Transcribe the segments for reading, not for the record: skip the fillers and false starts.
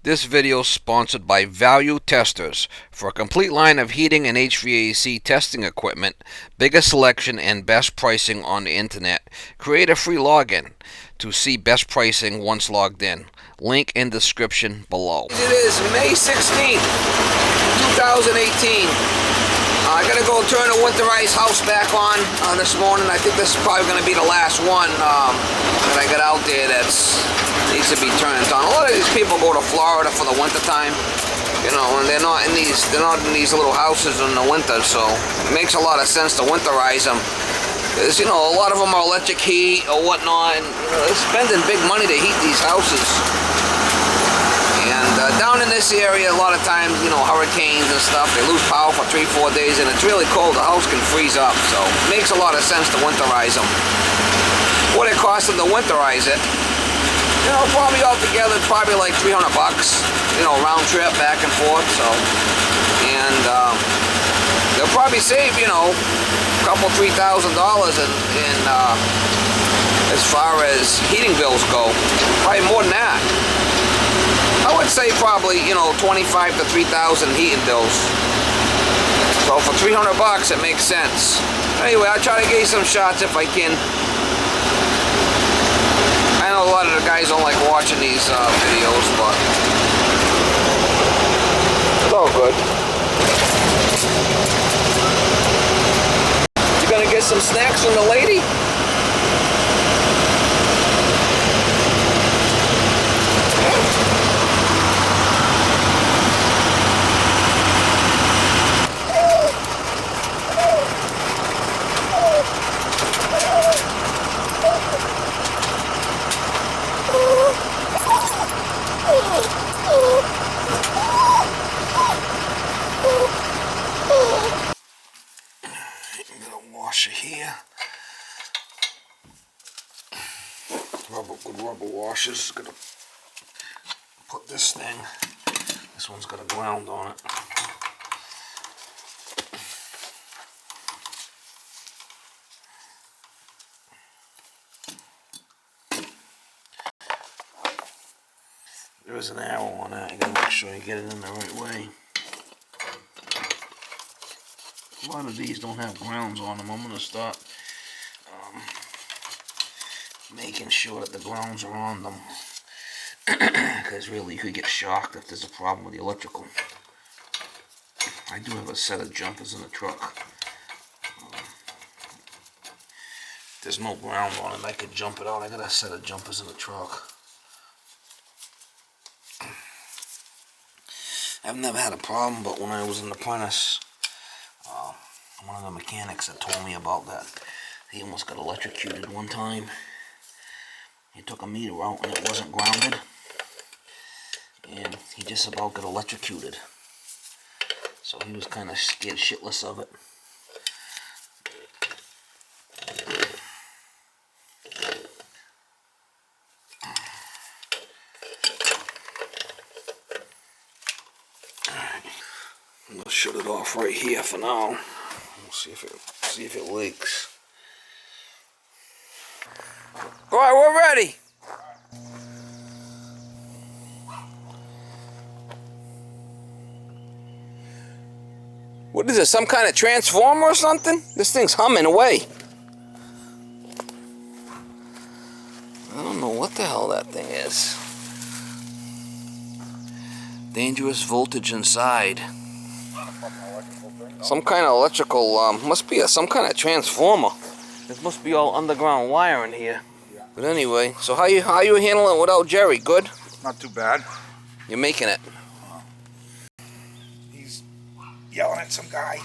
This video is sponsored by Value Testers. For a complete line of heating and HVAC testing equipment, biggest selection and best pricing on the internet, create a free login to see best pricing once logged in. Link in description below. It is May 16th, 2018. I gotta go turn the winterized house back on this morning. I think this is probably gonna be the last one that I got out there that's needs to be turned on. A lot of these people go to Florida for the winter time, you know, and they're not in these little houses in the winter, so it makes a lot of sense to winterize them. Because, you know, a lot of them are electric heat or whatnot, and you know, they're spending big money to heat these houses. And down in this area, a lot of times, you know, hurricanes and stuff, they lose power for 3-4 days, and it's really cold. The house can freeze up, so it makes a lot of sense to winterize them. What it costs them to winterize it, you know, probably altogether, probably like $300, you know, round trip back and forth, so, and they'll probably save, you know, a couple, $3,000 in as far as heating bills go, probably more than that. I would say probably, you know, 25 to 3,000 heating bills. So for $300, it makes sense. Anyway, I'll try to get you some shots if I can. I know a lot of the guys don't like watching these videos, but it's all good. You gonna get some snacks from the lady? Washer here. Good rubber washers. Gonna put this thing. This one's got a ground on it. There is an arrow on that. You gotta make sure you get it in the right way. A lot of these don't have grounds on them. I'm going to start making sure that the grounds are on them. Because really you could get shocked if there's a problem with the electrical. I do have a set of jumpers in the truck. If there's no ground on it, I could jump it out. I got a set of jumpers in the truck. I've never had a problem, but when I was an apprentice, one of the mechanics that told me about that, he almost got electrocuted one time. He took a meter out and it wasn't grounded, and he just about got electrocuted. So he was kind of scared shitless of it. Alright, I'm gonna shut it off right here for now. We'll see if it leaks. All right, we're ready. What is this? Some kind of transformer or something? This thing's humming away. I don't know what the hell that thing is. Dangerous voltage inside. Some kind of electrical, must be some kind of transformer. This must be all underground wiring here. Yeah. But anyway, so how you handling it without Jerry? Good? Not too bad. You're making it. He's yelling at some guy.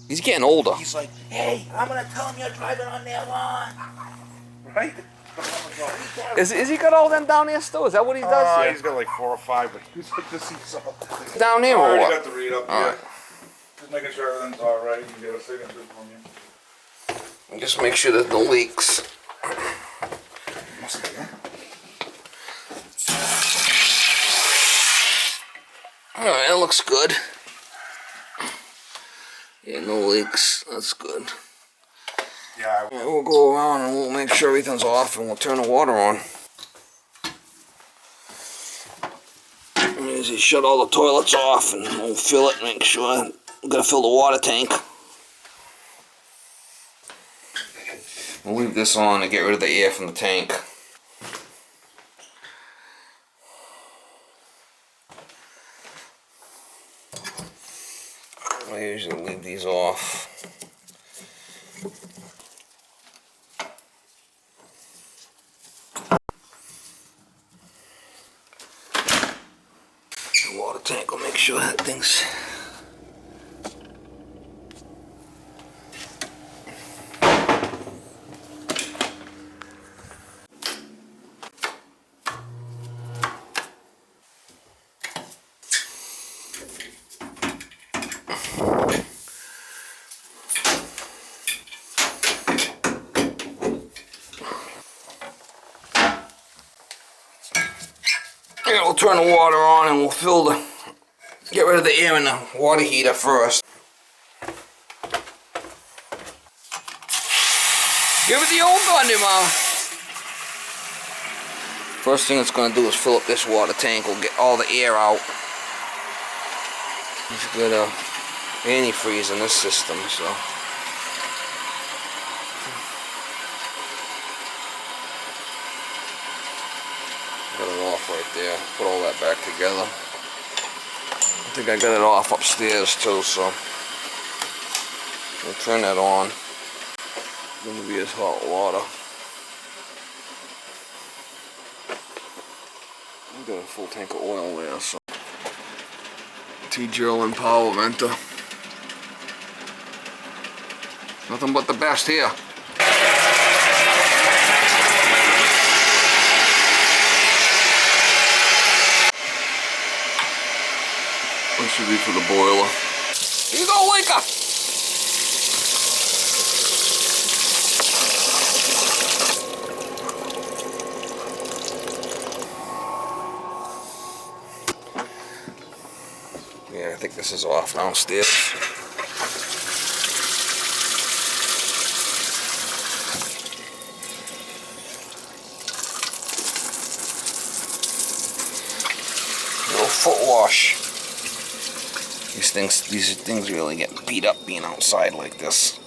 He's getting older. He's like, hey, I'm going to tell him you're driving on their lawn. Right? Is he got all them down here still? Is that what he does here? He's got like 4 or 5, but he's like to see some. Down here I or already what? got the read up here. Just making sure everything's alright. You can get a signature from you. Just make sure there's no leaks. Must be, yeah. Alright, that looks good. Yeah, no leaks. That's good. Yeah. Alright, we'll go around and we'll make sure everything's off and we'll turn the water on. is you shut all the toilets off and we'll fill it, make sure. We're gonna fill the water tank. We'll leave this on to get rid of the air from the tank. I usually leave these off. The water tank will make sure that thing's yeah, we'll turn the water on and we'll get rid of the air in the water heater first. Give it the old gun, Mom. First thing it's going to do is fill up this water tank. We'll get all the air out. It's got a antifreeze in this system, so. Got it off right there. Put all that back together. I think I got it off upstairs too, so we'll turn that on. It's going to be as hot water. We got a full tank of oil there, so. T-Gerlin power venter. Nothing but the best here. This should be for the boiler. Here you go, Linka! Yeah, I think this is off downstairs. Little foot wash. These things really get beat up being outside like this.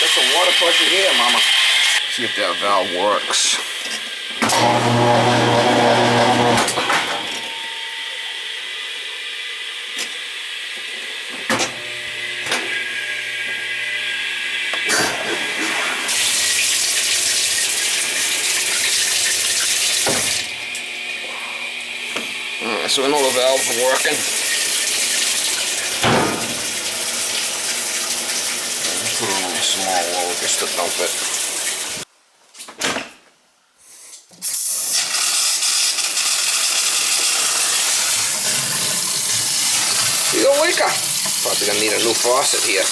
Some water pressure here, Mama. See if that valve works. Alright, so we know the valves are working. Put it on a small load just to dump it. Here you go, Wika. Probably gonna need a new faucet here.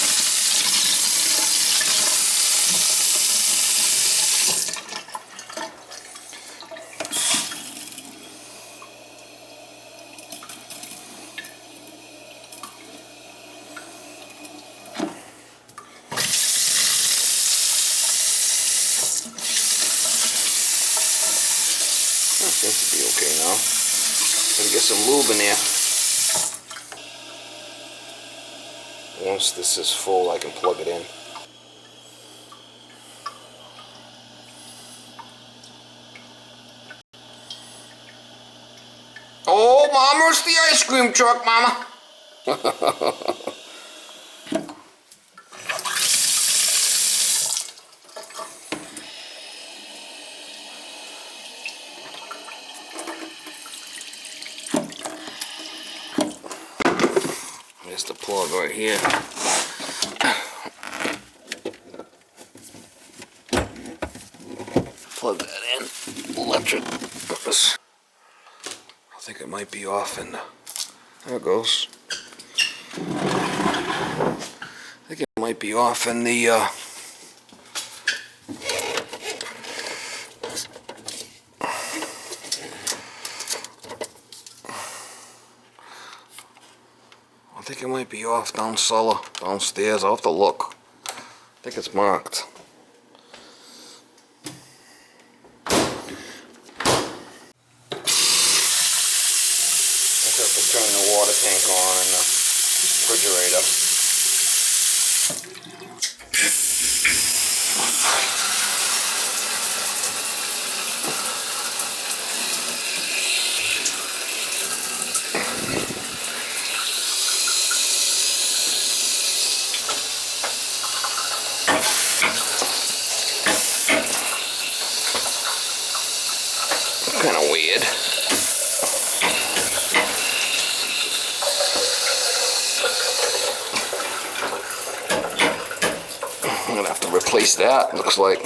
Seems to be okay now. Gonna get some lube in there. Once this is full, I can plug it in. Oh, Mama, it's the ice cream truck, Mama. There's the plug right here. plug that in. Electric. Oops. I think it might be off in the... There it goes. I think it might be off in the... I think it might be off down cellar, downstairs. I'll have to look. I think it's marked. Turn the water tank on in the refrigerator. Kind of weird. I'm gonna have to replace that, looks like.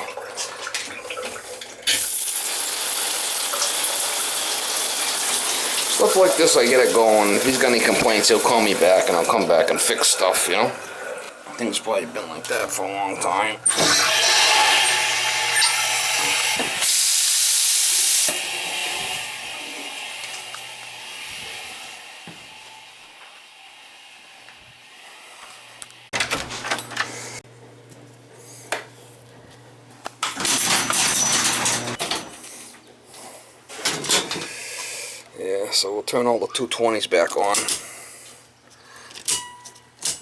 Stuff like this, I get it going. If he's got any complaints, he'll call me back and I'll come back and fix stuff, you know? I think it's probably been like that for a long time. Yeah, so we'll turn all the 220s back on.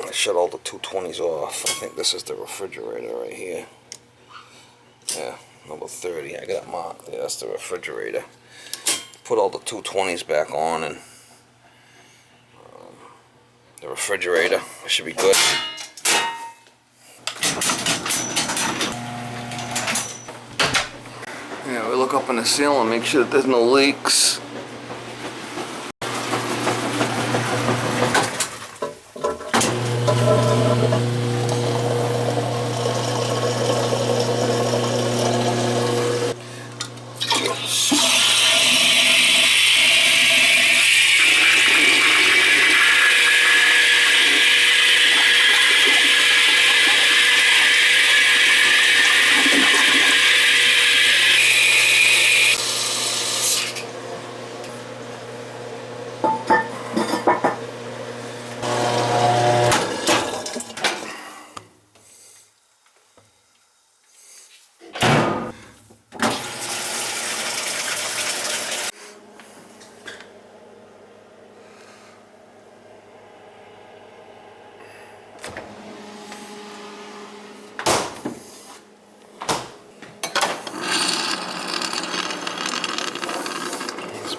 I shut all the 220s off. I think this is the refrigerator right here. Yeah, number 30. I got it marked. Yeah, that's the refrigerator. Put all the 220s back on and the refrigerator. It should be good. Yeah, we look up in the ceiling, make sure that there's no leaks.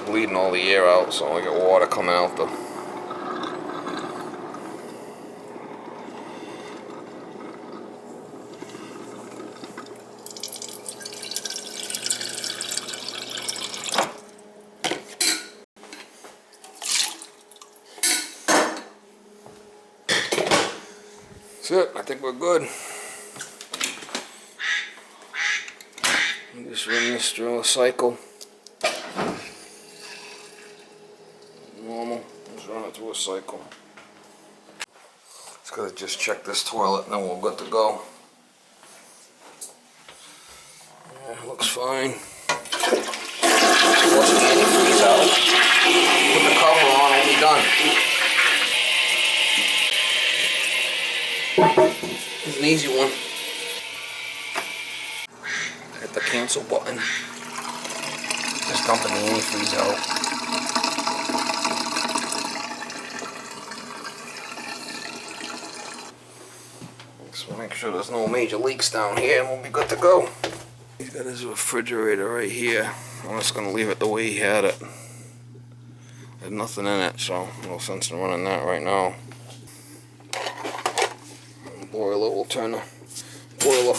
Bleeding all the air out, so I got water coming out the... That's it, I think we're good. Just run this through a cycle. Normal, just run it through a cycle. Just gotta just check this toilet and then we're good to go. Yeah, looks fine. Flush the antifreeze out. Put the cover on and we're done. It's an easy one. Hit the cancel button. Just dumping the antifreeze out. So make sure there's no major leaks down here and we'll be good to go. He's got his refrigerator right here. I'm just gonna leave it the way he had it. There's nothing in it, so no sense in running that right now. Boiler, we'll turn the boiler.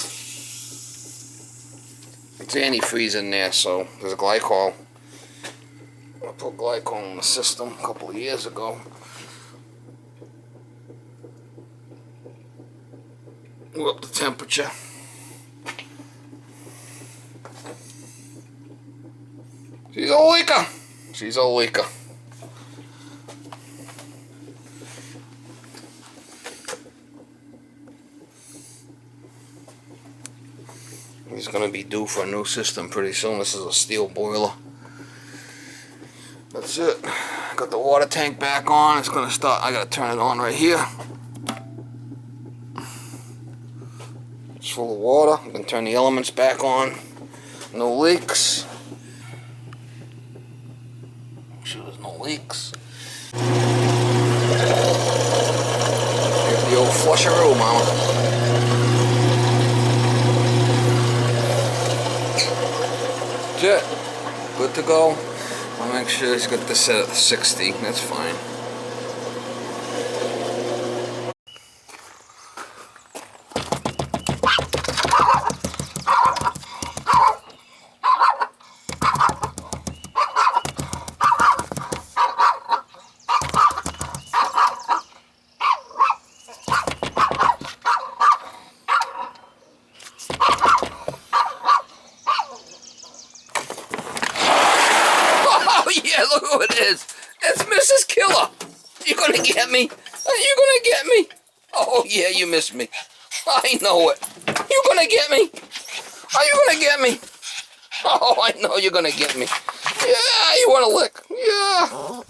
It's antifreeze in there, so there's a glycol. I put glycol in the system a couple of years ago. We'll up the temperature. She's a leaker. She's a leaker. He's going to be due for a new system pretty soon. This is a steel boiler. That's it. Got the water tank back on. It's going to start. I got to turn it on right here. It's full of water. I'm going to turn the elements back on. No leaks. Make sure there's no leaks. Here's the old flusheroo, mama. That's it. Good to go. I'll make sure he's got this set at 60. That's fine. Oh yeah, look who it is. It's Mrs. Killer. You gonna get me? Are you gonna get me? Oh yeah, you missed me. I know it. You gonna get me? Are you gonna get me? Oh, I know you're gonna get me. Yeah, you wanna lick. Yeah.